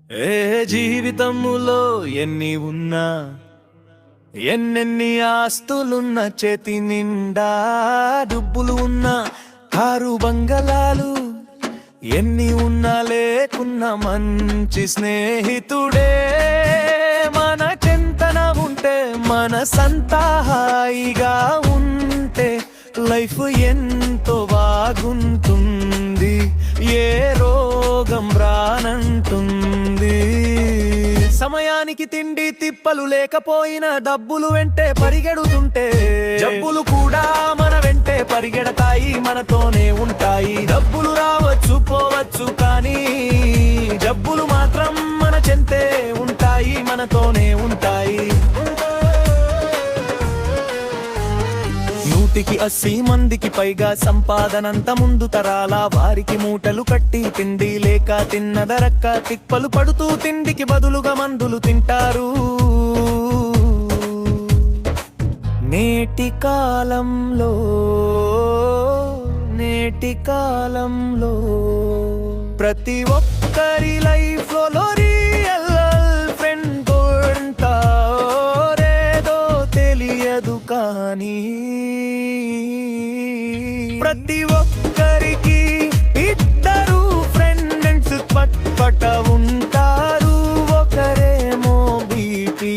ఏ జీవితములో ఎన్ని ఉన్నా ఎన్నెన్ని ఆస్తులున్న చేతి నిండా డబ్బులు ఉన్నా కారు బంగళాలు ఎన్ని ఉన్నా లేకున్నా మంచి స్నేహితుడే మన చెంతన ఉంటే మనసంతా హాయిగా ఉంటే లైఫ్ ఎంతో బాగుంటుంది ఏ రోగం రానంటుంది సమయానికి తిండి తిప్పలు లేకపోయినా డబ్బులు వెంటే పరిగెడుతుంటే జబ్బులు కూడా మన వెంటే పరిగెడతాయి మనతోనే ఉంటాయి డబ్బులు రావచ్చు పోవచ్చు కానీ జబ్బులు మాత్రం మన చెంతే ఉంటాయి మనతోనే ఉంటాయి 100 మందికి పైగా సంపాదనంత ముందు తరాల వారికి మూటలు కట్టి తిండి లేక తిన్నదరక్క తిప్పలు పడుతూ తిండికి బదులుగా మందులు తింటారు నేటి కాలంలో ప్రతి ఒక్కరి లైఫ్ లో రియల్ ఫ్రెండ్ ఉంటారేదో తెలియదు కానీ ప్రతి ఒక్కరికి ఇద్దరు ఫ్రెండ్స్ పట్పట ఉంటారు ఒకరేమో బీపీ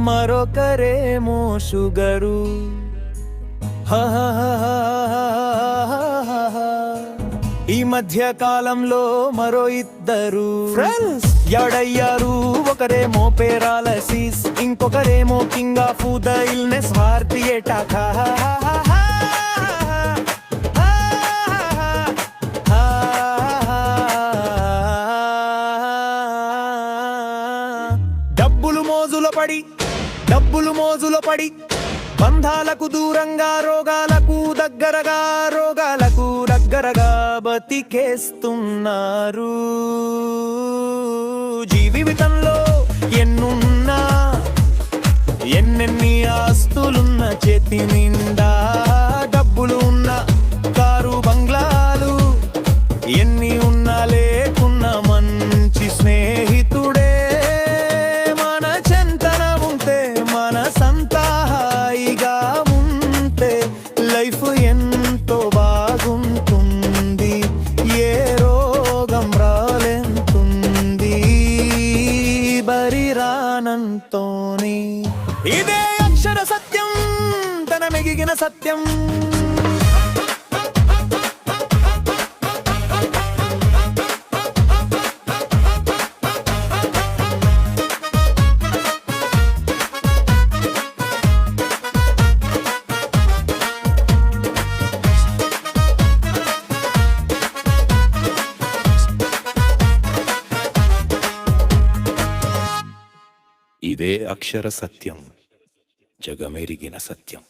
మరొకరేమో షుగరు ఈ మధ్య కాలంలో మరో ఇద్దరు ఫ్రెండ్స్ ఎడయ్యారు ఒకరేమో పేరాలసిస్ ఇంకొకరేమో king of the illness heart attack డబ్బులు మోజులో పడి బంధాలకు దూరంగా రోగాలకు దగ్గరగా బతికేస్తున్నారు జీవితంలో ఎన్నున్నా ఎన్నెన్ని ఆస్తులున్న చేతి నిండా డబ్బులు ఉన్న కారు బంగ్లాలు ఎన్ని ఉన్నా లేకున్నా మంచి స్నేహితుడే మన చెంతన ఉంటే మనసంతా హాయిగా ఉంటే లైఫ్ ఎంతో బాగుంటుంది ఏ రోగం రాలెంతుంది బరిరానంతోని ఇదే అక్షర సత్యం తన మెగిగిన సత్యం ఇదే అక్షర సత్యం జగమెరిగిన సత్యం.